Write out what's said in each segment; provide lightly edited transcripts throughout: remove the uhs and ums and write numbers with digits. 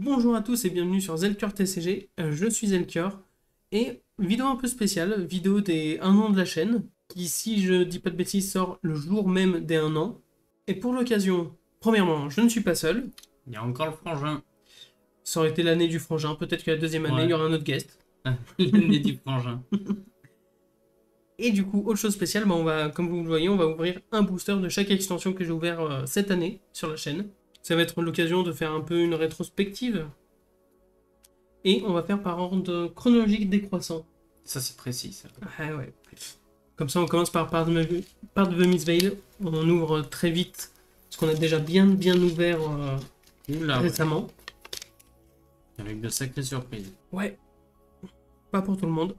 Bonjour à tous et bienvenue sur Zelcure TCG, je suis Zelcure, et vidéo un peu spéciale, vidéo des 1 an de la chaîne, qui si je dis pas de bêtises sort le jour même des 1 an. Et pour l'occasion, premièrement, je ne suis pas seul, Il y a encore le frangin. ça aurait été l'année du frangin, peut-être que la deuxième année il y aura un autre guest. L'année du frangin. Et du coup, autre chose spéciale, bah, comme vous le voyez, on va ouvrir un booster de chaque extension que j'ai ouvert cette année sur la chaîne. Ça va être l'occasion de faire un peu une rétrospective. Et on va faire par ordre chronologique décroissant. Ça, c'est précis, ça. Ah ouais. Comme ça, on commence par Part of the Mistveil. On ouvre très vite, parce qu'on a déjà bien ouvert Oula, récemment. ouais. Avec de sacrées surprises. Ouais. Pas pour tout le monde.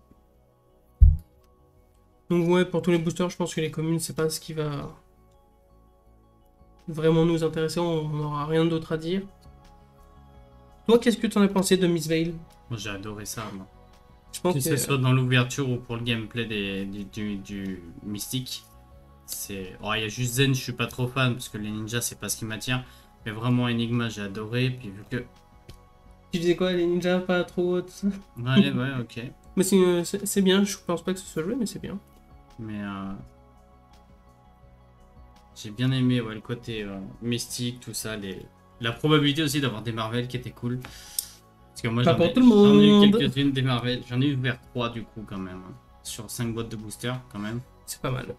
Donc ouais, pour tous les boosters, je pense que les communes, c'est pas ce qui va vraiment nous intéresser. On n'aura rien d'autre à dire. Toi, qu'est-ce que tu en as pensé de Mistveil? Moi, j'ai adoré ça, moi. Je pense Que que ce soit dans l'ouverture ou pour le gameplay du mystique. C'est... Oh, il y a juste Zen, je suis pas trop fan, parce que les ninjas, c'est pas ce qui m'attire. Mais vraiment, Enigma, j'ai adoré. Puis vu que... tu disais quoi, les ninjas pas trop hautes? Ouais, ouais, ok. Mais c'est bien, je pense pas que ce soit joué, mais c'est bien. Mais... j'ai bien aimé ouais, le côté mystique, tout ça. La probabilité aussi d'avoir des Marvel qui était cool. Parce que moi, Pas j'en pour ai, tout le j'en ai eu monde. quelques-unes des Marvel. J'en ai eu vers 3 du coup, quand même. Hein. Sur 5 boîtes de booster, quand même. C'est pas mal. Faut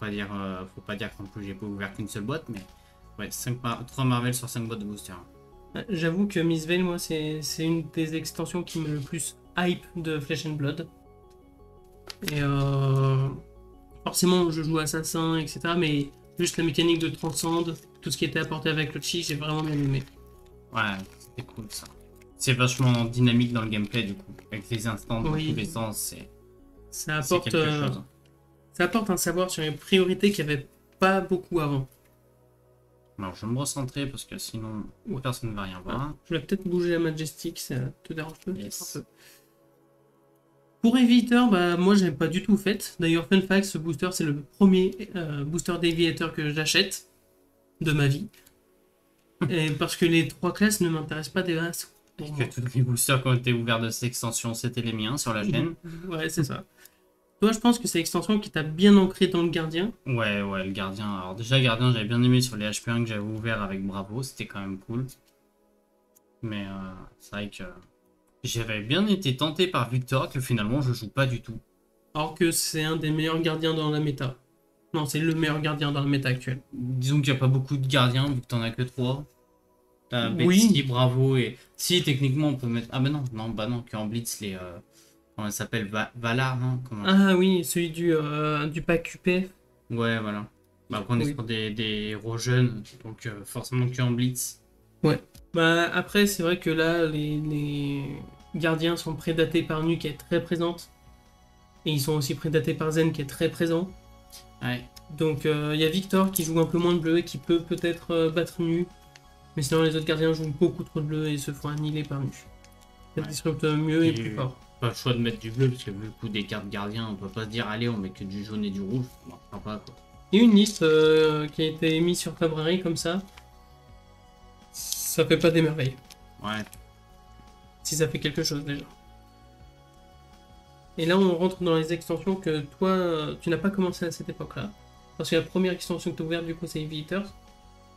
pas dire qu'en plus, j'ai pas ouvert qu'une seule boîte, mais ouais, 3 Marvel sur 5 boîtes de booster. J'avoue que Mistveil, moi, c'est une des extensions qui me le plus hype de Flesh and Blood. Et forcément, je joue Assassin, etc. Mais juste la mécanique de Transcende, tout ce qui était apporté avec le chi, j'ai vraiment bien aimé. Ouais, c'était cool ça. C'est vachement dynamique dans le gameplay, du coup. Avec les instants dans tous les sens, Ça c'est apporte, quelque chose. ça apporte un savoir sur les priorités qu'il n'y avait pas beaucoup avant. Alors, je vais me recentrer parce que sinon, personne ne va rien voir. Je vais peut-être bouger la Majestic, ça te dérange pas? Yes. Un peu. Pour Aviator, bah, moi j'avais pas du tout fait. D'ailleurs, fun fact, ce booster c'est le premier booster d'Aviator que j'achète de ma vie. Et parce que les 3 classes ne m'intéressent pas des masses. Et que tous les boosters qui ont été ouverts de cette extension, c'était les miens sur la chaîne. Ouais, c'est ça. Toi, je pense que c'est l'extension qui t'a bien ancré dans le gardien. Ouais, ouais, le gardien. Alors déjà, le gardien, j'avais bien aimé sur les HP1 que j'avais ouvert avec Bravo, c'était quand même cool. Mais c'est vrai que j'avais bien été tenté par Victor, que finalement, je joue pas du tout. Alors que c'est un des meilleurs gardiens dans la méta. Non, c'est le meilleur gardien dans la méta actuelle. Disons qu'il n'y a pas beaucoup de gardiens, vu que t'en as que 3. T'as Oui. Betsy, Bravo et... Si, techniquement, on peut mettre... Ah bah non, qu'en Blitz, les... Comment elle s'appelle Valar, non Comment... Ah oui, celui du pack QPF. Ouais, voilà. Bah, après, on est sur des héros jeunes, donc forcément qu'en Blitz. Ouais. Bah après, c'est vrai que là, les gardiens sont prédatés par Nu qui est très présente. Et ils sont aussi prédatés par Zen qui est très présent. Ouais. Donc il y a Victor qui joue un peu moins de bleu et qui peut peut-être battre Nu. Mais sinon, les autres gardiens jouent beaucoup trop de bleu et se font annihiler par Nu. Ça disrupte mieux et plus fort. Pas le choix de mettre du bleu, parce que vu le coup des cartes gardiens, on peut pas se dire allez, on met que du jaune et du rouge. Ça marchera pas, quoi. Il y a une liste qui a été mise sur Fabrari comme ça. Ça fait pas des merveilles. Ouais. Si ça fait quelque chose déjà. Et là, on rentre dans les extensions que toi, tu n'as pas commencé à cette époque-là. Parce que la première extension que tu as ouverte, du coup, c'est Eaters.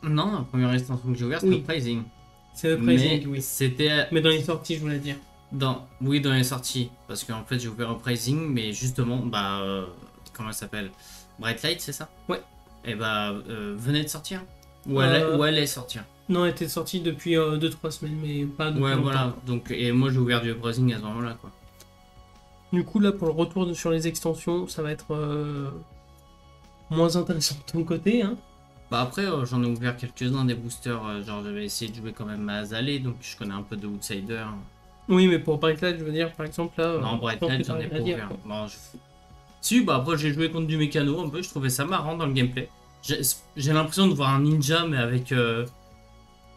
Non, la première extension que j'ai ouverte, Oui. c'est Uprising. C'est Uprising, Mais oui. c'était... Mais dans les sorties, je voulais dire. Oui, dans les sorties. Parce qu'en fait, j'ai ouvert Uprising, mais justement, comment elle s'appelle Bright Light, c'est ça? Ouais. Et venait de sortir. Ou elle allait sortir. Non, elle était sortie depuis 2-3 semaines, mais pas depuis Ouais, longtemps. voilà. Donc, et moi, j'ai ouvert du Uprising à ce moment-là, quoi. Du coup, là, pour le retour sur les extensions, ça va être moins intéressant de ton côté, hein. Bah après, j'en ai ouvert quelques-uns des boosters. Genre, j'avais essayé de jouer quand même à Azalea, donc je connais un peu de Outsider. Oui, mais pour Bright Light, je veux dire, par exemple, là... Non, Bright Light, j'en ai pas ouvert. Bon, si, bah après, j'ai joué contre du mécano un peu. Je trouvais ça marrant dans le gameplay. J'ai l'impression de voir un ninja, mais avec...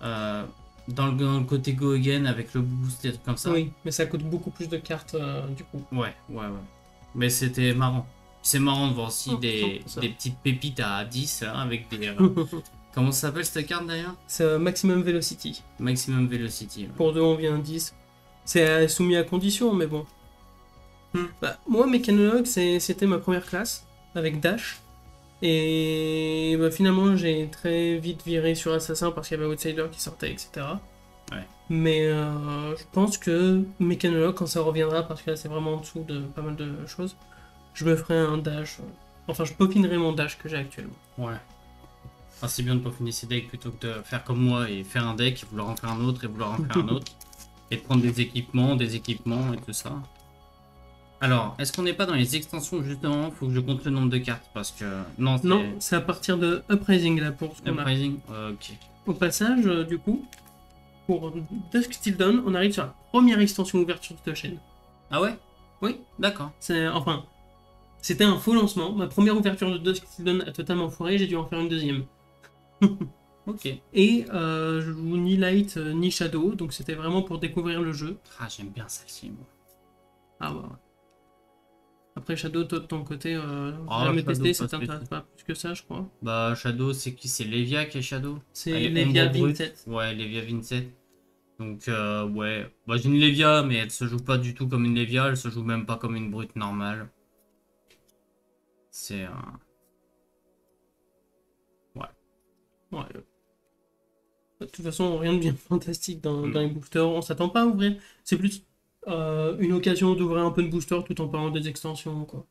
dans le côté Go Again, avec le boost et des trucs comme ça. Oui, mais ça coûte beaucoup plus de cartes, du coup. Ouais. Mais c'était marrant. C'est marrant de voir aussi Oh, des petites pépites à 10 là, avec des Comment ça s'appelle cette carte d'ailleurs? C'est Maximum Velocity. Maximum Velocity. Ouais. Pour 2, on vient 10. C'est soumis à condition, mais bon. Bah, moi, Mécanologue, c'était ma première classe, avec Dash. Et bah, finalement, j'ai très vite viré sur Assassin parce qu'il y avait Outsider qui sortait, etc. Ouais. Mais je pense que Mécanologue, quand ça reviendra, parce que là, c'est vraiment en dessous de pas mal de choses, je me ferai un Dash. Enfin, je popinerai mon Dash que j'ai actuellement. Ouais. Ah, c'est bien de peaufiner ses decks plutôt que de faire comme moi et faire un deck, et vouloir en faire un autre, et vouloir en faire un autre. Et de prendre des équipements et tout ça. Alors, est-ce qu'on n'est pas dans les extensions justement? Faut que je compte le nombre de cartes parce que... Non, c'est à partir de Uprising là pour ce qu'on a. Uprising, ok. Au passage, du coup, pour Dusk Till Dawn, on arrive sur la première extension ouverture de la chaîne. Ah ouais? Oui. D'accord. Enfin, c'était un faux lancement. Ma première ouverture de Dusk Till Dawn a totalement foiré, j'ai dû en faire une deuxième. Ok. Et je joue ni Light ni Shadow, donc c'était vraiment pour découvrir le jeu. Ah, j'aime bien celle-ci, moi. Ah ouais. Après Shadow, toi de ton côté, Shadow, jamais testé, ça pas t'intéresse pas plus que ça, je crois. Bah, Shadow, c'est qui? C'est Levia qui est Shadow? C'est Levia Vincent. Ouais, Levia Vincent. Donc, ouais. Bah, j'ai une Levia, mais elle se joue pas du tout comme une Levia, elle se joue même pas comme une brute normale. C'est Ouais. Ouais. De toute façon, rien de bien fantastique dans les boosters. On s'attend pas à ouvrir. C'est plus une occasion d'ouvrir un peu de booster tout en parlant des extensions, quoi.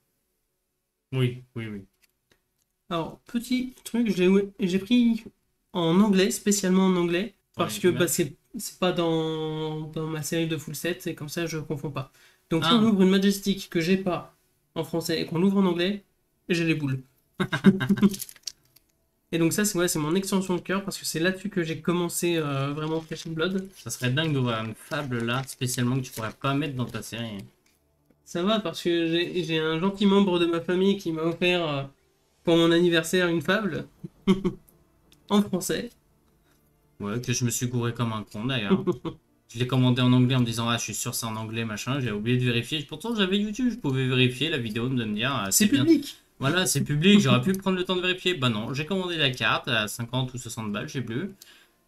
Oui. Alors, petit truc, j'ai pris en anglais, spécialement en anglais, parce que bah, c'est pas dans ma série de full set, et comme ça je confonds pas. Donc si on ouvre une Majestic que j'ai pas en français et qu'on l'ouvre en anglais, j'ai les boules. Et donc ça, c'est mon extension de cœur, parce que c'est là-dessus que j'ai commencé vraiment Flesh and Blood. Ça serait dingue d'ouvrir une fable là, spécialement que tu pourrais pas mettre dans ta série. Ça va, parce que j'ai un gentil membre de ma famille qui m'a offert pour mon anniversaire une fable en français. Ouais, que je me suis gouré comme un con d'ailleurs. Je l'ai commandé en anglais en me disant, ah, je suis sûr c'est en anglais, machin. J'ai oublié de vérifier. Pourtant, j'avais YouTube, je pouvais vérifier la vidéo, de me dire, c'est bien. public. Voilà, c'est public, j'aurais pu prendre le temps de vérifier. Bah non, j'ai commandé la carte à 50 ou 60 balles, je sais plus.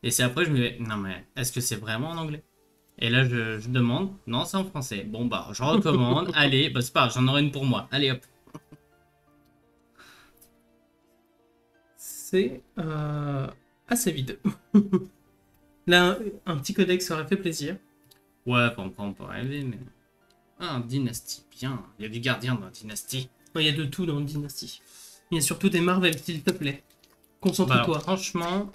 Et c'est après, je me dis, non mais, est-ce que c'est vraiment en anglais? Et là, je demande, non, c'est en français. Bon, bah, je recommande, allez, bah c'est pas grave, j'en aurai une pour moi. Allez hop. C'est assez vide. Là, un petit codex aurait fait plaisir. Ouais, on peut rêver, mais... Ah, Dynasty, bien. Il y a du gardien dans Dynasty. Il y a de tout dans Dynasty. Il y a surtout des Marvel, s'il te plaît. Concentre-toi. Bah, franchement,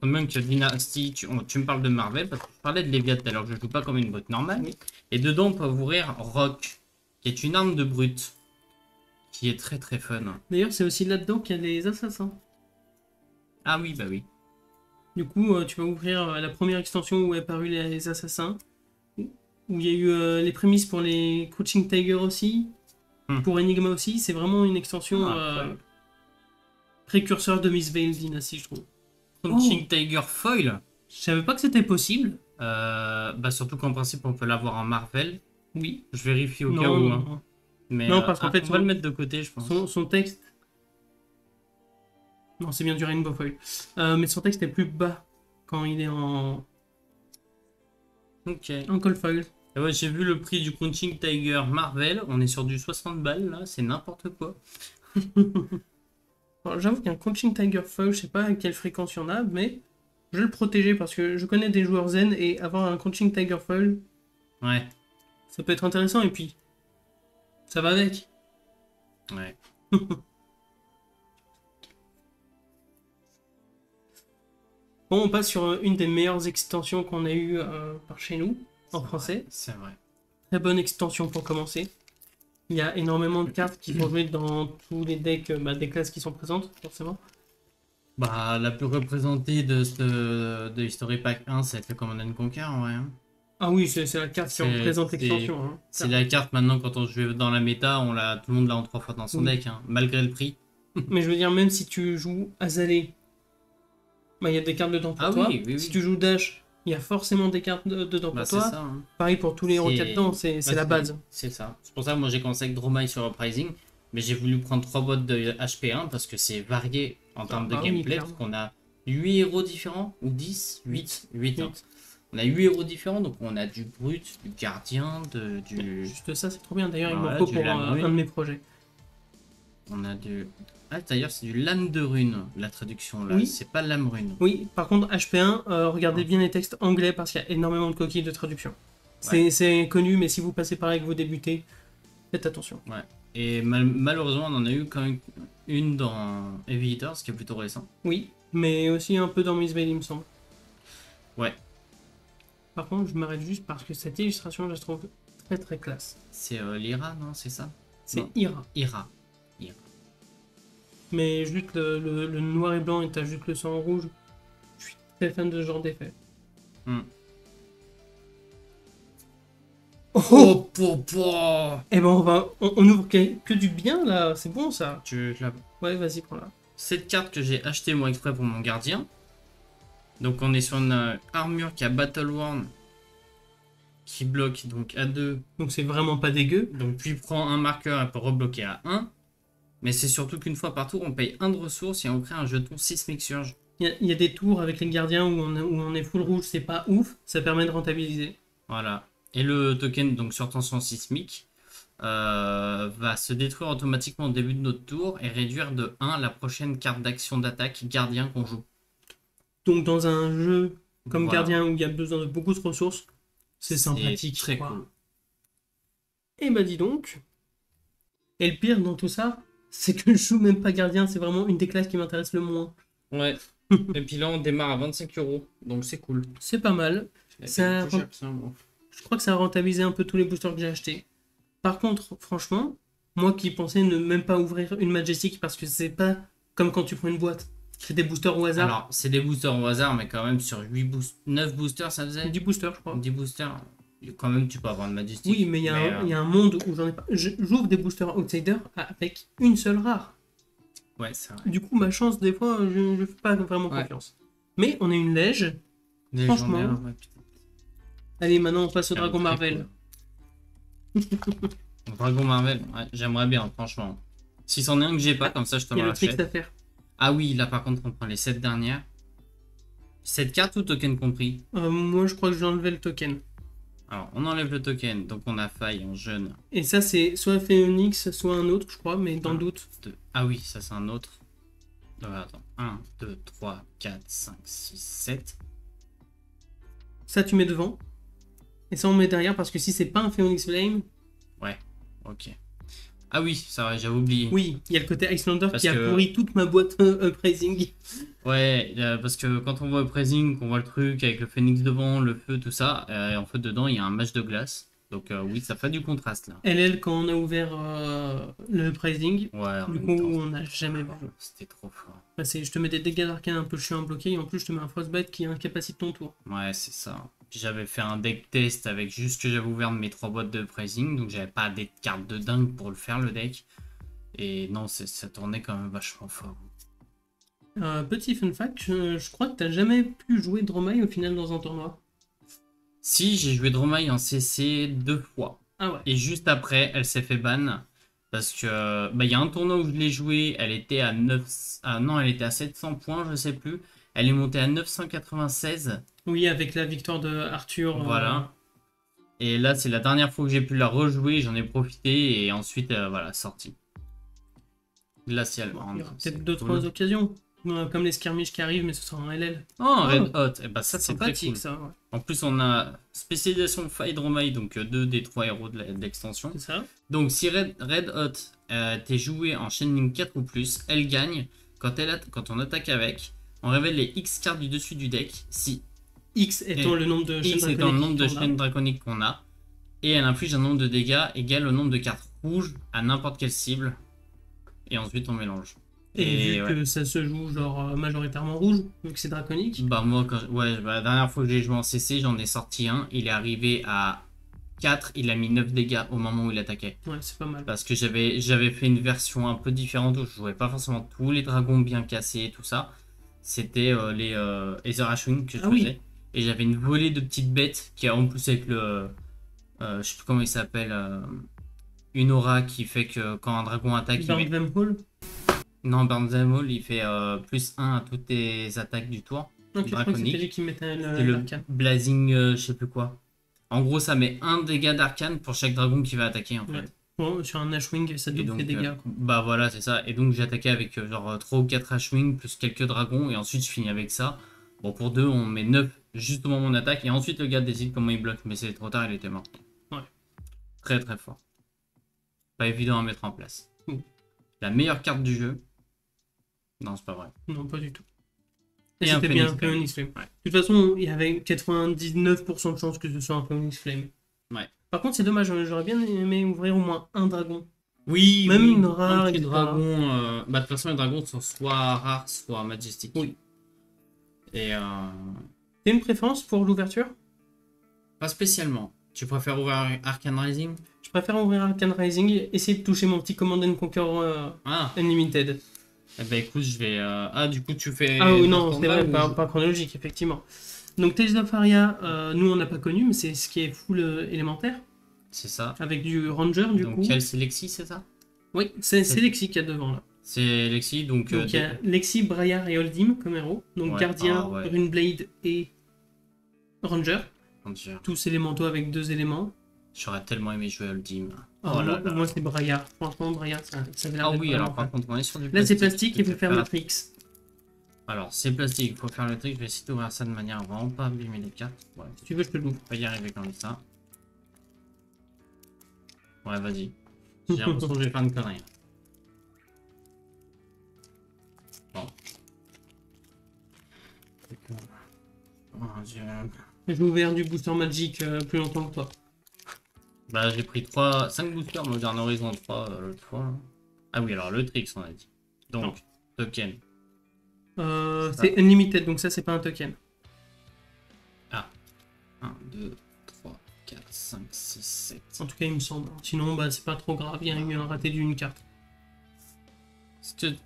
même que Dynasty, tu me parles de Marvel, parce que je parlais de Léviathan, alors que je joue pas comme une brute normale. Et dedans, on peut ouvrir Rock, qui est une arme de brute, qui est très très fun. D'ailleurs, c'est aussi là-dedans qu'il y a les assassins. Ah oui, bah oui. Du coup, tu vas ouvrir la première extension où est apparu les assassins. Où il y a eu les prémices pour les Crouching Tiger aussi. Pour Enigma aussi. C'est vraiment une extension précurseur de Miss Veil Dynasty, je trouve. Crouching Tiger Foil. Je savais pas que c'était possible. Bah surtout qu'en principe, on peut l'avoir en Marvel. Oui. Je vérifie au cas où. Non. Mais non, parce qu'en fait, on va le mettre de côté, je pense. Son texte... Non, c'est bien du Rainbow Foil. Mais son texte est plus bas quand il est en... Ok. En Cold Foil. Et ouais, j'ai vu le prix du Crouching Tiger Marvel. On est sur du 60 balles, là. C'est n'importe quoi. J'avoue qu'un Crouching Tiger Foil, je sais pas à quelle fréquence il y en a, mais je vais le protéger parce que je connais des joueurs zen et avoir un Crouching Tiger Foil, ouais, ça peut être intéressant et puis ça va avec. Ouais. Bon, on passe sur une des meilleures extensions qu'on a eues par chez nous, en français. C'est vrai. Très bonne extension pour commencer. Il y a énormément de cartes qui sont jouées dans tous les decks, des classes qui sont présentes, forcément. Bah, la plus représentée de History Pack 1, c'est le Command and Conquer, en vrai. Ah oui, c'est la carte qui représente l'extension. Hein. C'est la carte maintenant, quand on joue dans la méta, tout le monde l'a en 3 fois dans son deck, hein, malgré le prix. Mais je veux dire, même si tu joues Azalée, il y a des cartes dedans pour toi. Oui. Si tu joues Dash, il y a forcément des cartes dedans pour toi. Ça, hein. Pareil pour tous les héros qu'il y a dedans, c'est la base. C'est ça. C'est pour ça que moi j'ai commencé avec Dromai sur Uprising. Mais j'ai voulu prendre 3 boîtes de HP1 parce que c'est varié en termes de oui, gameplay. clairement. Parce qu'on a 8 héros différents, ou 10 8 8 hein. Huit. On a 8 héros différents, donc on a du brut, du gardien, du... Juste ça, c'est trop bien. D'ailleurs, il Voilà, m'en faut du pour lame un rune. de mes projets. On a du... Ah, d'ailleurs, c'est du lame de rune, la traduction là. Oui. C'est pas lame rune. Oui, par contre, HP1, regardez Ah. bien les textes anglais parce qu'il y a énormément de coquilles de traduction. C'est connu, mais si vous passez par là et que vous débutez, faites attention. Ouais. Et malheureusement, on en a eu quand même une dans Heavy Hitter, ce qui est plutôt récent. Oui, mais aussi un peu dans Miss Bale, il me semble. Ouais. Par contre, je m'arrête juste parce que cette illustration, je la trouve très très classe. C'est Lyra, non? C'est ça? C'est Non. Ira. Ira. Mais juste le noir et blanc et t'as juste le sang en rouge. Je suis très fan de ce genre d'effet. Hmm. Oh, Oh. Eh ben on ouvre que du bien là, c'est bon ça. Tu l'as. Ouais, vas-y, prends-la. Cette carte que j'ai achetée moi exprès pour mon gardien. Donc on est sur une armure qui a Battle Worn, qui bloque donc à 2. Donc c'est vraiment pas dégueu. Donc puis prend un marqueur, elle peut rebloquer à 1. Mais c'est surtout qu'une fois par tour, on paye 1 de ressources et on crée un jeton Sismic Surge. Il y a des tours avec les gardiens où on est full rouge, c'est pas ouf, ça permet de rentabiliser. Voilà. Et le token, donc sur tension sismique, va se détruire automatiquement au début de notre tour et réduire de 1 la prochaine carte d'action d'attaque gardien qu'on joue. Donc dans un jeu comme Voilà. gardien où il y a besoin de beaucoup de ressources, c'est sympathique. Très quoi. cool. Et bah dis donc. Et le pire dans tout ça, c'est que je joue même pas gardien, c'est vraiment une des classes qui m'intéresse le moins. Ouais. Et puis là, on démarre à 25 €. Donc c'est cool. C'est pas mal. Ça- Plus cher que ça, moi. Je crois que ça a rentabilisé un peu tous les boosters que j'ai achetés. Par contre, franchement, moi qui pensais ne même pas ouvrir une Majestic parce que c'est pas comme quand tu prends une boîte. C'est des boosters au hasard. Alors, c'est des boosters au hasard, mais quand même, sur 9 boosters, ça faisait 10 boosters, je crois. 10 boosters. Quand même, tu peux avoir une Majestic. Oui, mais il y a un monde où j'en ai pas. J'ouvre des boosters Outsider avec une seule rare. Ouais, c'est vrai. Du coup, ma chance, des fois, je fais pas vraiment Ouais. confiance. Mais on est une lège. Franchement. Légendaire, ouais, putain. Allez, maintenant on passe au Ah, Dragon très Marvel. cool. Dragon Marvel, ouais, j'aimerais bien, franchement. Si c'en est un que j'ai pas, comme ça je te Il y a le l'achète. trick à faire. Ah oui, là par contre, on prend les 7 dernières. 7 cartes ou token compris? Moi, je crois que j'ai enlevé le token. Alors, on enlève le token, donc on a faille en jaune. Et ça, c'est soit Phoenix, soit un autre, je crois, mais dans le doute. Ah oui, ça c'est un autre. Attends, 1, 2, 3, 4, 5, 6, 7. Ça, tu mets devant. Et ça, on met derrière parce que si c'est pas un Phoenix Flame, Ouais, ok. Ah oui, ça va, j'avais oublié. oui, il y a le côté Icelander Parce qui a que- pourri toute ma boîte Uprising. Ouais, parce que quand on voit le Pressing, qu'on voit le truc avec le phénix devant, le feu, tout ça, en fait dedans il y a un match de glace. Donc oui, ça fait du contraste là. LL, quand on a ouvert le Uprising, Ouais, en du même coup, temps, on n'a jamais vu. c'était trop fort. Bah, je te mets des dégâts d'arcane un peu chiant à bloquer et en plus, je te mets un Frostbite qui incapacite ton tour. Ouais, c'est ça. Puis j'avais fait un deck test avec juste que j'avais ouvert mes 3 boîtes de Pressing, donc j'avais pas des cartes de dingue pour le faire le deck. Et non, ça tournait quand même vachement fort. Petit fun fact, je crois que t'as jamais pu jouer Dromai au final dans un tournoi. Si, j'ai joué Dromai en CC 2 fois. Ah ouais. Et juste après, elle s'est fait ban. Parce que bah, il y a un tournoi où je l'ai joué, elle était à 9... Ah non, elle était à 700 points, je sais plus. Elle est montée à 996. Oui, avec la victoire de Arthur. Voilà. Et là, c'est la dernière fois que j'ai pu la rejouer, j'en ai profité et ensuite, voilà, sortie. Glacial. Il y aura c'est peut-être d'autres cool. occasions. Comme les skirmishes qui arrivent, mais ce sera en LL. Oh, Red Hot, eh ben, ça C'est c'est très sympathique cool. ça, ouais. En plus, on a spécialisation Fight Dromai, donc 2 des 3 héros de l'extension. C'est ça. Donc si Red Hot t'es joué en chaîne 4 ou plus, elle gagne. Quand on attaque avec, on révèle les X cartes du dessus du deck. Si X étant Et le nombre de chaînes X étant le nombre de qu'on a. chaînes draconiques qu'on a. Et elle inflige un nombre de dégâts égal au nombre de cartes rouges à n'importe quelle cible. Et ensuite on mélange. Et vu ouais. que ça se joue genre majoritairement rouge, vu que c'est draconique. Bah moi, la dernière fois que j'ai joué en CC, j'en ai sorti un. Il est arrivé à 4, il a mis 9 dégâts au moment où il attaquait. Ouais, c'est pas mal. Parce que j'avais fait une version un peu différente où je jouais pas forcément tous les dragons bien cassés et tout ça. C'était les Aether Ashwing que je Ah oui. faisais. Et j'avais une volée de petites bêtes qui a en plus avec le... je sais plus comment il s'appelle. une aura qui fait que quand un dragon attaque, il Burn met... them all. Non, Burn Them All, il fait plus 1 à toutes tes attaques du tour. Ok, je crois que c'était lui Draconique. qui mettait C'est le l'arcane. Blazing, je sais plus quoi. En gros, ça met un dégât d'arcane pour chaque dragon qui va attaquer en fait. Ouais. Bon, sur un Ashwing, ça Et double donc, tes dégâts. Quoi. bah voilà, c'est ça. Et donc, j'ai attaqué avec genre 3 ou 4 Ashwing plus quelques dragons. Et ensuite, je finis avec ça. Bon, pour 2, on met 9 juste au moment où on attaque. Et ensuite, le gars décide comment il bloque. Mais c'est trop tard, il était mort. Ouais. Très très fort. Pas évident à mettre en place. Mm. La meilleure carte du jeu. Non, c'est pas vrai. Non, pas du tout. Et Et un c'était Phoenix bien un Flame. Phoenix Flame. Ouais. De toute façon, il y avait 99% de chances que ce soit un Phoenix Flame. Ouais. Par contre, c'est dommage, j'aurais bien aimé ouvrir au moins un dragon. Oui, Même oui, une rare, un petit etc. dragon. Bah, de toute façon, les dragons sont soit rares, soit majestiques. Oui. Et T'as une préférence pour l'ouverture? pas spécialement. Tu préfères ouvrir Arcane Rising? Je préfère ouvrir Arcane Rising et essayer de toucher mon petit Command and Conquer Ah, Unlimited. eh ben écoute, je vais. Ah, du coup, tu fais. Ah oui, par non, c'est combat vrai, ou- pas chronologique, effectivement. Donc Tales of Aria, nous on n'a pas connu, mais c'est ce qui est full élémentaire, C'est ça. avec du Ranger du Donc, coup. quel c'est Lexi, c'est ça? Oui, c'est Lexi qu'il y a devant là. C'est Lexi, donc. Donc il y a Lexi, Briar et Oldim comme héros. Donc Ouais, Gardien, ah ouais. Runeblade et Ranger. Mon Dieu, Tous élémentaux avec 2 éléments. j'aurais tellement aimé jouer Ultim. Alors, Oh là là. moi c'est Briar. Franchement, Briar, ça avait l'air Ah d'être oui, vraiment alors par fun. contre, on est sur du Là plastique. c'est plastique et il faut faire le Faire- tricks. Alors, c'est plastique, il faut faire le truc. Je vais essayer d'ouvrir ça de manière à vraiment pas abîmer les cartes. Ouais, Si tu veux, je te l'ouvre. on va y arriver comme ça. Ouais, vas-y. J'ai l'impression que je vais faire une connerie. Bon. Oh, Dieu. J'ai ouvert du booster magic plus longtemps que toi. Bah, j'ai pris 5 boosters Modern Horizon 3 l'autre fois. Là. Ah oui, alors le Trix, on a dit. Donc, Non. token. C'est Unlimited, donc ça c'est pas un token. 1, 2, 3, 4, 5, 6, 7. En tout cas, il me semble. Sinon, bah, c'est pas trop grave, il y a eu un raté d'une carte. Cette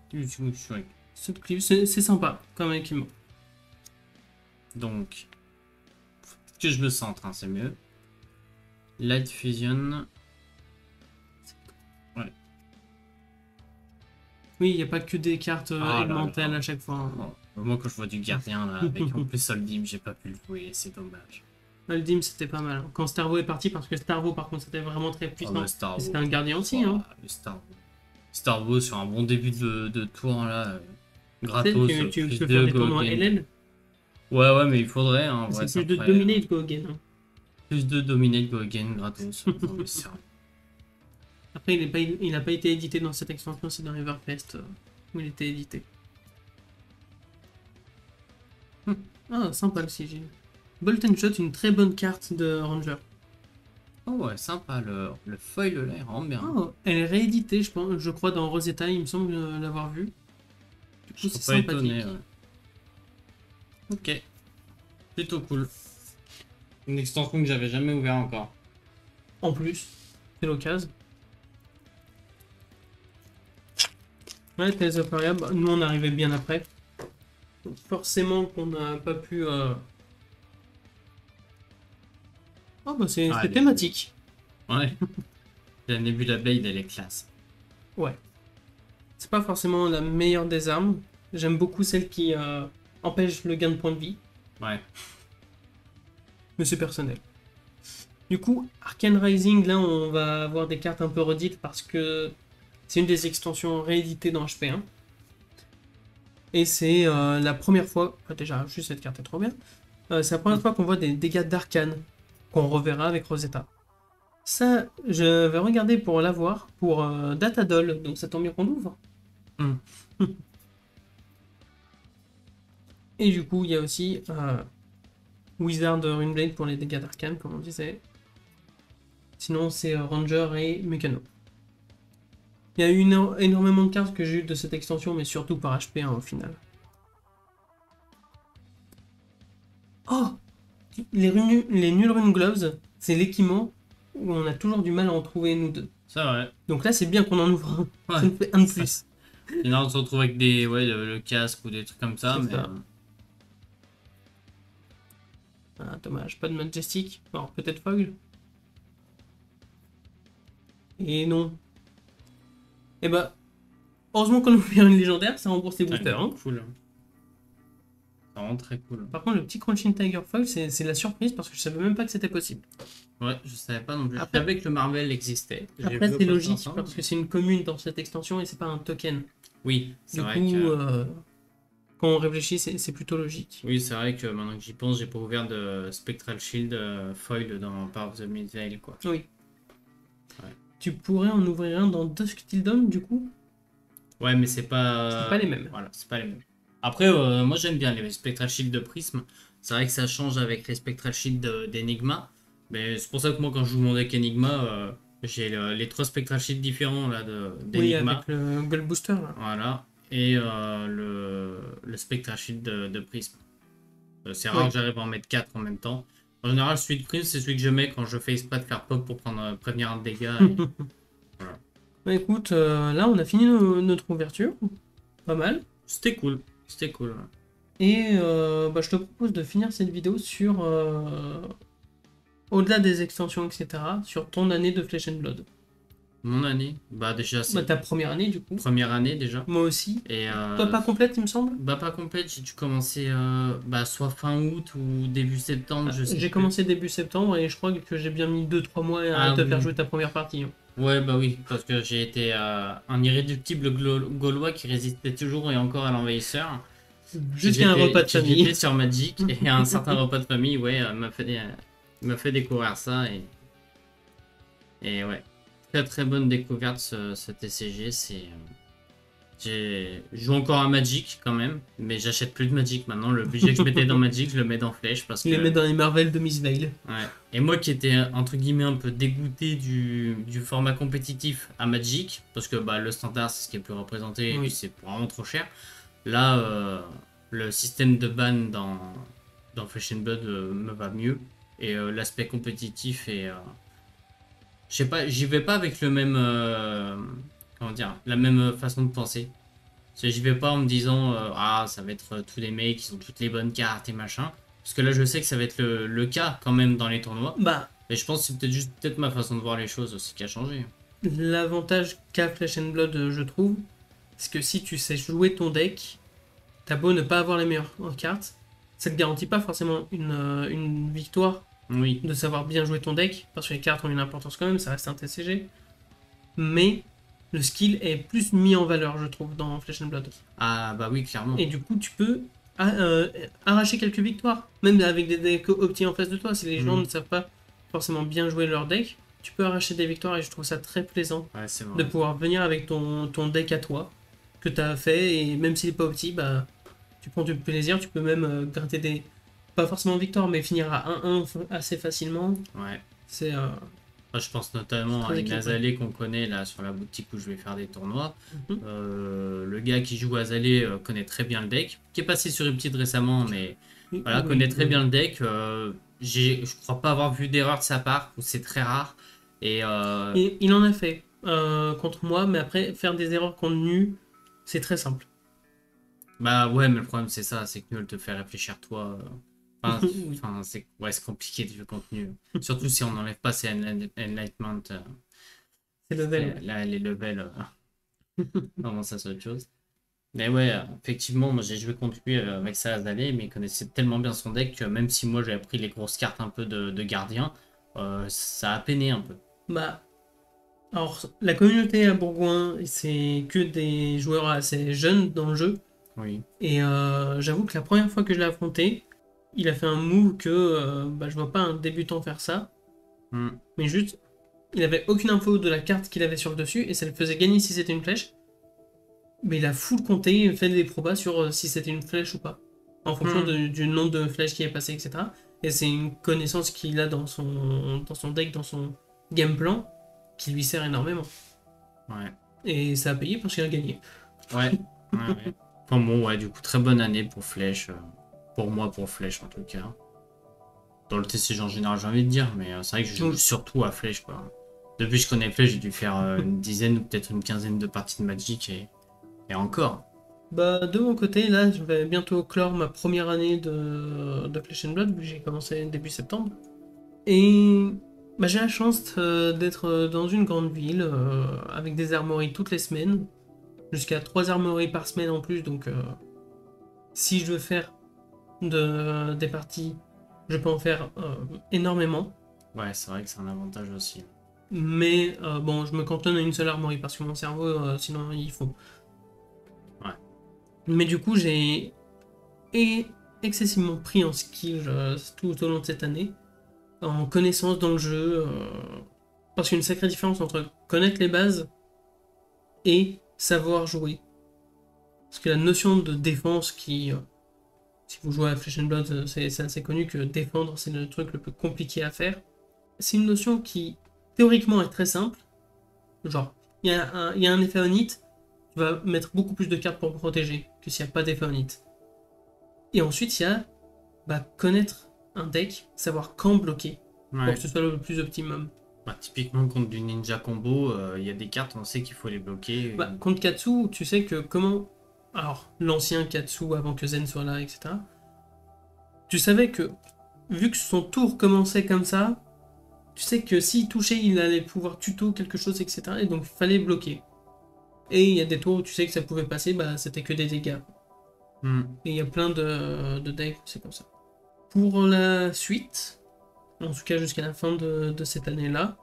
clip, c'est sympa comme équipement. Donc, que je me centre, hein, c'est mieux. Light Fusion. Oui, il n'y a pas que des cartes Ah là élémentaires là. à chaque fois. Hein. Bon, moi, quand je vois du gardien, là, avec en plus Soldim, j'ai pas pu le jouer, c'est dommage. Le Dim, c'était pas mal. Quand Starvo est parti, parce que Starvo, par contre, c'était vraiment très puissant. Oh, bah, Starvo. Et c'était un gardien aussi. Hein. Le Starvo. Starvo sur un bon début de tour, là. Tu sais, Gratos, tu plus peux faire de des tournois Gogen. LL. Ouais, mais il faudrait, hein. C'est Ouais, ça plus de ferait, Dominate Go Again. Hein. plus de Dominate Gogen gratos. Non, mais sérieux. Après, il n'a pas été édité dans cette extension, c'est dans Everfest où il était édité. Ah, sympa le sigil. Bolt and Shot, une très bonne carte de Ranger. Oh ouais, sympa, le foil là, il rend bien. Oh, elle est rééditée, je crois, dans Rosetta, il me semble l'avoir vu. Du coup, Je c'est serais pas sympathique. étonné, ouais. Ok. Plutôt cool. Une extension que j'avais jamais ouvert encore. En plus, c'est l'occasion. Ouais, Tales of Aria, bah, nous on arrivait bien après. Donc forcément qu'on n'a pas pu... Oh bah c'est Ah, thématique. Ouais. La Nebula Blade, elle est classe. Ouais. C'est pas forcément la meilleure des armes. J'aime beaucoup celle qui empêche le gain de points de vie. Ouais. Mais c'est personnel. Du coup, Arcane Rising, là on va avoir des cartes un peu redites parce que c'est une des extensions rééditées dans HP1. Et c'est la première fois, déjà juste cette carte est trop bien, c'est la première fois qu'on voit des dégâts d'arcane qu'on reverra avec Rosetta. Ça, je vais regarder pour l'avoir pour Datadol, donc ça tombe bien qu'on l'ouvre. Mm. Et du coup, il y a aussi Wizard Runeblade pour les dégâts d'arcane, comme on disait. Sinon, c'est Ranger et Mécano. Il y a eu énormément de cartes que j'ai eues de cette extension, mais surtout par HP1 au final. Oh, les Null Rune Gloves, c'est l'équipement où on a toujours du mal à en trouver nous deux. C'est vrai. Donc là, c'est bien qu'on en ouvre un. Ouais. Ça nous fait un de plus. Sinon, on se retrouve avec le casque ou des trucs comme ça. C'est Mais, ça. Ah, dommage, pas de Majestic. Alors, peut-être Fogg. Et non. Et bah, heureusement qu'on a ouvert une légendaire, ça rembourse les boosters. Hein. Cool. C'est vraiment très cool. Par contre, le petit Crunchin Tiger Foil, c'est la surprise parce que je savais même pas que c'était possible. Ouais, je savais pas non plus. Après- Je savais que le Marvel existait. J'ai Après, vu au c'est poste logique ensemble. parce que c'est une commune dans cette extension et c'est pas un token. Oui, c'est Du vrai coup, que... quand on réfléchit, c'est plutôt logique. Oui, c'est vrai que maintenant que j'y pense, j'ai pas ouvert de Spectral Shield foil dans Power of the Mid-Veil, quoi. Oui. Ouais. Tu pourrais en ouvrir un dans Dusk Till Dawn, du coup. Ouais, mais c'est pas... C'est pas les mêmes. Voilà, c'est pas les mêmes. Après, moi j'aime bien les Spectral Shield de Prism. C'est vrai que ça change avec les Spectral Shield d'Enigma. Mais c'est pour ça que moi, quand je joue mon deck Enigma, j'ai les 3 Spectral Shields différents là Oui, d'Enigma. avec le Gold Booster, là. Voilà. Et le Spectral Shield de Prism. C'est rare Oui. que j'arrive à en mettre 4 en même temps. En général, celui de Prism, c'est celui que je mets quand je fais exprès de faire pop pour prévenir un dégât. Voilà. Bah, écoute, là, on a fini notre ouverture. Pas mal. C'était cool. C'était cool. Ouais. Et bah, je te propose de finir cette vidéo sur, au-delà des extensions, etc., sur ton année de Flesh and Blood. Mon année, bah déjà, c'est Bah, ta première année, du coup. première année déjà. Moi aussi. Et Toi, pas complète, il me semble. bah pas complète, j'ai dû commencer soit fin août ou début septembre, je sais J'ai plus. commencé début septembre et je crois que j'ai bien mis 2-3 mois à Ah te oui. faire jouer ta première partie. Hein. Ouais, bah oui, parce que j'ai été un irréductible gaulois qui résistait toujours et encore à l'envahisseur. Jusqu'à un repas de famille. J'étais sur Magic et un certain repas de famille, ouais, m'a fait découvrir ça et ouais. Très très bonne découverte ce TCG, je joue encore à Magic quand même, mais j'achète plus de Magic maintenant. Le budget que je mettais dans Magic, je le mets dans Flèche parce Il que... les met dans les Marvel de Miss Veil. Ouais. Et moi qui étais entre guillemets un peu dégoûté du format compétitif à Magic, parce que bah, le standard c'est ce qui est plus représenté Oui. et c'est vraiment trop cher. Là, le système de ban dans Flesh and Blood me va mieux. Et l'aspect compétitif est... je sais pas, j'y vais pas avec le même... comment dire, la même façon de penser. J'y vais pas en me disant ah ça va être tous les mecs qui ont toutes les bonnes cartes et machin. Parce que là je sais que ça va être le cas quand même dans les tournois. Bah, Et je pense que c'est peut-être juste ma façon de voir les choses aussi qui a changé. l'avantage qu'a Flesh and Blood, je trouve, c'est que si tu sais jouer ton deck, t'as beau ne pas avoir les meilleures cartes, ça te garantit pas forcément une victoire Oui. de savoir bien jouer ton deck, parce que les cartes ont une importance quand même, ça reste un TCG. Mais le skill est plus mis en valeur, je trouve, dans Flesh and Blood. Ah bah oui, clairement. Et du coup, tu peux arracher quelques victoires, même avec des decks opti en face de toi. Si les gens ne savent pas forcément bien jouer leur deck, tu peux arracher des victoires et je trouve ça très plaisant Ouais, c'est de vrai. pouvoir venir avec ton deck à toi, que tu as fait, et même s'il n'est pas opti, bah, tu prends du plaisir, tu peux même gratter des... Pas forcément victoire, mais finir à 1-1 assez facilement. Ouais. C'est... Moi, je pense notamment Très à équilibré. Azalée qu'on connaît là sur la boutique où je vais faire des tournois. Mhm. Le gars qui joue Azalée connaît très bien le deck, qui est passé sur Uptide récemment, mais voilà, Oui, connaît très oui. bien le deck. Je crois pas avoir vu d'erreur de sa part, ou c'est très rare. Et Et il en a fait contre moi, mais après, faire des erreurs contre nu, c'est très simple. bah ouais, mais le problème c'est ça, c'est que Nul te fait réfléchir toi. Enfin, c'est compliqué de jouer contre Nul. Surtout si on n'enlève pas ses enlightenment. C'est level. Là, les levels. Non, ça c'est autre chose. Mais ouais, effectivement, moi j'ai joué contre lui avec ça Azalée, mais il connaissait tellement bien son deck que même si moi j'avais pris les grosses cartes un peu de gardien, ça a peiné un peu. Bah, alors, la communauté à Bourgoin, c'est que des joueurs assez jeunes dans le jeu. Oui. Et j'avoue que la première fois que je l'ai affronté, il a fait un move que bah, je vois pas un débutant faire ça. Hmm. Mais juste, il avait aucune info de la carte qu'il avait sur le dessus et ça le faisait gagner si c'était une flèche. Mais il a full compté, il fait des probas sur si c'était une flèche ou pas. En fonction du nombre de flèches qui est passé, etc. Et c'est une connaissance qu'il a dans son deck, dans son game plan, qui lui sert énormément. Ouais. Et ça a payé parce qu'il a gagné. Ouais. Ouais. Enfin bon, ouais, du coup, très bonne année pour Flèche. Pour moi, pour Flèche en tout cas. Dans le TCG en général, j'ai envie de dire, mais c'est vrai que je joue surtout à Flèche, quoi. Depuis que je connais Flèche, j'ai dû faire une dizaine ou peut-être une quinzaine de parties de Magic et encore. Bah, de mon côté, là, je vais bientôt clore ma première année de Flesh and Blood, vu que j'ai commencé début septembre. Et Bah, j'ai la chance d'être dans une grande ville avec des armoiries toutes les semaines, jusqu'à 3 armoiries par semaine en plus, donc si je veux faire des parties, je peux en faire énormément. Ouais, c'est vrai que c'est un avantage aussi. Mais bon, je me cantonne à une seule armoirie parce que mon cerveau, sinon, il faut. Ouais. Mais du coup, j'ai excessivement pris en skill tout au long de cette année, en connaissance dans le jeu, parce qu'il y a une sacrée différence entre connaître les bases et savoir jouer. Parce que la notion de défense si vous jouez à Flesh and Blood, c'est assez connu que défendre, c'est le truc le plus compliqué à faire. C'est une notion qui, théoriquement, est très simple. Genre, il y a un effet on hit, tu vas mettre beaucoup plus de cartes pour protéger que s'il n'y a pas d'effet on hit. Et ensuite, il y a connaître un deck, savoir quand bloquer, pour Ouais. que ce soit le plus optimum. Bah, typiquement, contre du ninja combo, il y a des cartes, on sait qu'il faut les bloquer. Contre Katsu, tu sais que comment. Alors, l'ancien Katsu avant que Zen soit là, etc. Tu savais que, vu que son tour commençait comme ça, tu sais que s'il touchait, il allait pouvoir tuto quelque chose, etc. Et donc, il fallait bloquer. Et il y a des tours où tu sais que ça pouvait passer, c'était que des dégâts. Hmm. Et il y a plein de decks, c'est comme ça. Pour la suite, en tout cas jusqu'à la fin de cette année-là,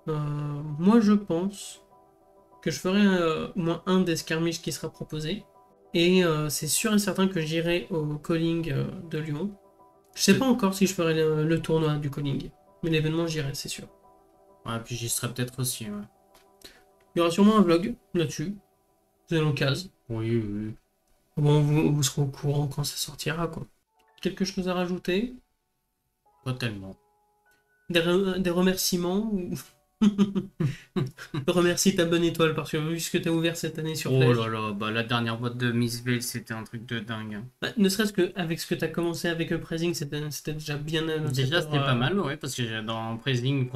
moi je pense que je ferai au moins un des skirmishes qui sera proposé. Et c'est sûr et certain que j'irai au calling de Lyon. Je sais pas encore si je ferai le tournoi du calling, mais l'événement j'irai, c'est sûr. Ouais, puis j'y serai peut-être aussi, ouais. Il y aura sûrement un vlog là-dessus, vous avez l'occasion. Oui, oui. Bon, vous serez au courant quand ça sortira, quoi. Quelque chose à rajouter? Pas tellement. Des remerciements ou... Remercie ta bonne étoile parce que vu ce que t'as ouvert cette année sur Oh Flèche, là là, bah la dernière boîte de Miss Veil, c'était un truc de dingue. ne serait-ce qu'avec ce que t'as commencé avec le pricing, c'était déjà bien. Déjà, c'était pas mal, ouais, parce que dans Praising,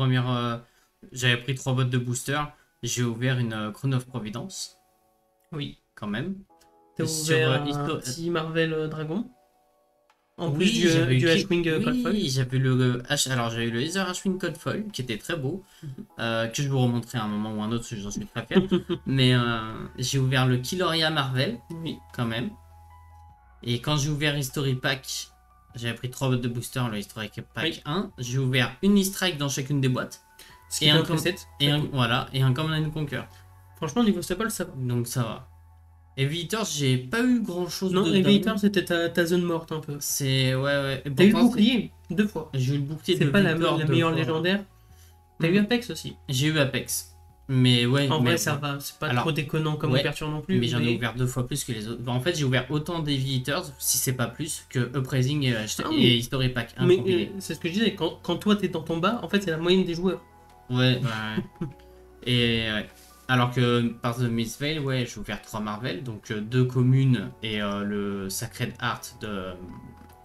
j'avais pris 3 boîtes de booster. J'ai ouvert une Crown of Providence, Oui. quand même. T'as Sur ouvert un Histo- petit Marvel Dragon. En plus Oui, j'avais eu du Ashwing Coldfoil. oui, j'avais le alors j'avais eu le Ether Ashwing Code Foil qui était très beau, que je vous remontrerai à un moment ou un autre, j'en suis très fier. Mais j'ai ouvert le Killoria Marvel, Oui. quand même. Et quand j'ai ouvert History Pack, j'avais pris 3 boîtes de booster, le History Pack Oui. 1. J'ai ouvert une E-Strike dans chacune des boîtes. Ce qui est un preset. Voilà, et un Command and Conquer. Franchement, niveau staple, ça va. Donc ça va. Aviators, j'ai pas eu grand chose Non, de Aviator, dingue. c'était ta zone morte un peu. C'est. Ouais. Et T'as eu le pourtant, bouclier 2 fois. j'ai eu le bouclier de C'est pas la Victor deux meilleure fois. légendaire. T'as eu Apex aussi. J'ai eu Apex. Mais ouais, En mais vrai, ça ouais. va. C'est pas Alors, trop déconnant comme ouais, ouverture non plus. Mais j'en ai ouvert 2 fois plus que les autres. Bah, en fait, j'ai ouvert autant d'Aviators, si c'est pas plus, que Uprising et, oui. et History Pack 1 Mais combinés. c'est ce que je disais. Quand toi t'es dans ton bas, en fait, c'est la moyenne des joueurs. Ouais. Et ouais. Alors que par The Miss Veil, ouais, j'ai ouvert 3 Marvel, donc 2 communes et le Sacred Heart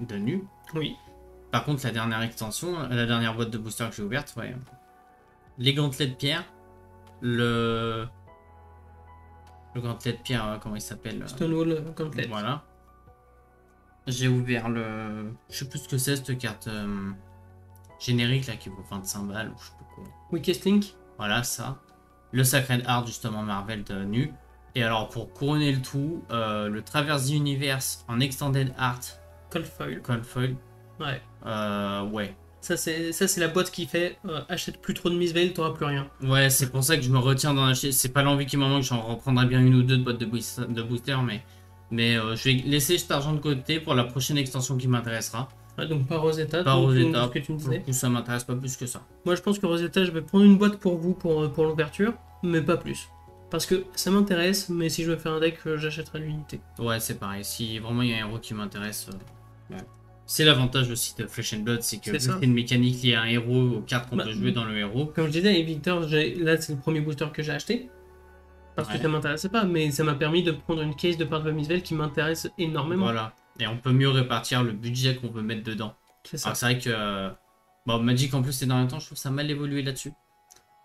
de Nu. Oui. Par contre, la dernière extension, la dernière boîte de booster que j'ai ouverte, ouais. Les gantelets de pierre, le gantelet de pierre, comment il s'appelle Stonewall Gauntlet. Voilà. J'ai ouvert le. Je sais plus ce que c'est cette carte générique là qui vaut 25 balles ou je sais pas quoi. Weakest Link. Voilà ça. Le Sacred Heart justement Marvel de Nu. Et alors pour couronner le tout, le Traverse the Universe en Extended Art Cold Foil. Cold Foil. Ouais. Ouais. Ça, c'est la boîte qui fait achète plus trop de Miss Veil, t'auras plus rien. Ouais, c'est pour ça que je me retiens d'en acheter. C'est pas l'envie qui m'en manque, j'en reprendrai bien une ou deux de boîtes de booster, mais je vais laisser cet argent de côté pour la prochaine extension qui m'intéressera. Ouais, donc pas Rosetta, Pas Rosetta, ce que tu me pour le disais. coup ça m'intéresse pas plus que ça. Moi, je pense que Rosetta, je vais prendre une boîte pour vous pour l'ouverture, mais pas plus. Parce que ça m'intéresse, mais si je veux faire un deck, j'achèterai l'unité. Ouais, c'est pareil, si vraiment il y a un héros qui m'intéresse... ouais. C'est l'avantage aussi de Flesh and Blood, c'est que vu que c'est une mécanique liée à un héros, aux cartes qu'on peut jouer dans le héros. Comme je disais, Victor, là c'est le premier booster que j'ai acheté. Parce que ça m'intéressait pas, mais ça m'a permis de prendre une case de part de Miss Veil qui m'intéresse énormément. Voilà, et on peut mieux répartir le budget qu'on veut mettre dedans. C'est ça. Alors c'est vrai que bon, Magic en plus ces derniers temps, je trouve ça mal évolué là-dessus.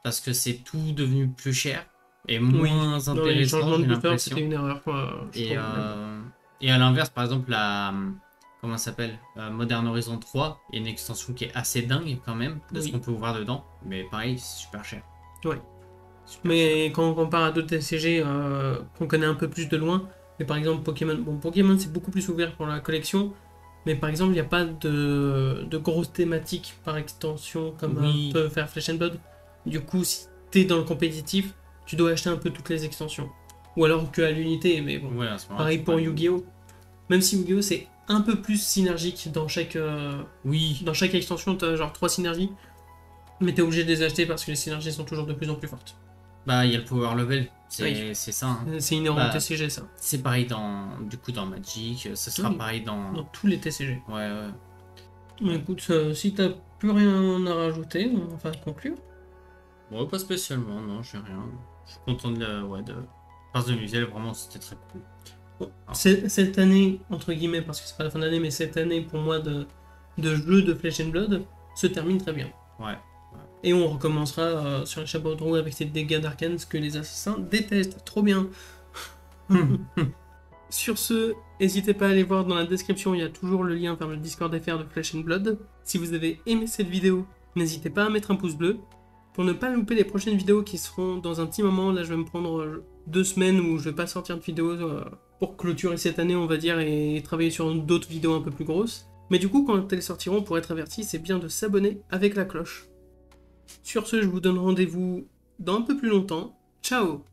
Parce que c'est tout devenu plus cher et moins intéressant, les changements de j'ai booster, l'impression. c'était une erreur, quoi. Et à l'inverse, par exemple, comment ça s'appelle, Modern Horizon 3, il y a une extension qui est assez dingue quand même, de ce Oui. qu'on peut ouvrir dedans. Mais pareil, c'est super cher. Ouais. Super cher. Mais quand on compare à d'autres TCG qu'on connaît un peu plus de loin, mais par exemple Pokémon, bon Pokémon c'est beaucoup plus ouvert pour la collection, mais par exemple il n'y a pas de grosses thématiques par extension comme Oui. peut faire Flesh and Blood. Du coup si t'es dans le compétitif, tu dois acheter un peu toutes les extensions. Ou alors que à l'unité, mais bon. Ouais, à ce moment-là, Pareil tu pour peux- Yu-Gi-Oh! Même si Yu-Gi-Oh! C'est un peu plus synergique Oui. dans chaque extension, t'as genre 3 synergies, mais t'es obligé de les acheter parce que les synergies sont toujours de plus en plus fortes. Bah, il y a le power level, Oui. c'est ça. Hein. C'est inhérent Bah, au TCG ça. C'est pareil du coup, dans Magic, ce sera Oui. pareil Dans tous les TCG. Ouais, ouais. Mais écoute, si t'as plus rien à rajouter, on va conclure. Bon, pas spécialement, non, j'ai rien. Je suis content de Passe de Musiel, vraiment, c'était très cool. Bon, Ah. cette année, entre guillemets, parce que c'est pas la fin d'année, mais cette année pour moi de jeu de Flesh and Blood se termine très bien. Ouais. Et on recommencera sur le chapeau de roue avec ces dégâts d'arcane, ce que les assassins détestent. Trop bien. Sur ce, n'hésitez pas à aller voir dans la description, il y a toujours le lien vers le Discord FR de Flesh and Blood. Si vous avez aimé cette vidéo, n'hésitez pas à mettre un pouce bleu. Pour ne pas louper les prochaines vidéos qui seront dans un petit moment, là je vais me prendre 2 semaines où je vais pas sortir de vidéos pour clôturer cette année on va dire et travailler sur d'autres vidéos un peu plus grosses. Mais du coup quand elles sortiront pour être avertis, c'est bien de s'abonner avec la cloche. Sur ce, je vous donne rendez-vous dans un peu plus longtemps. Ciao!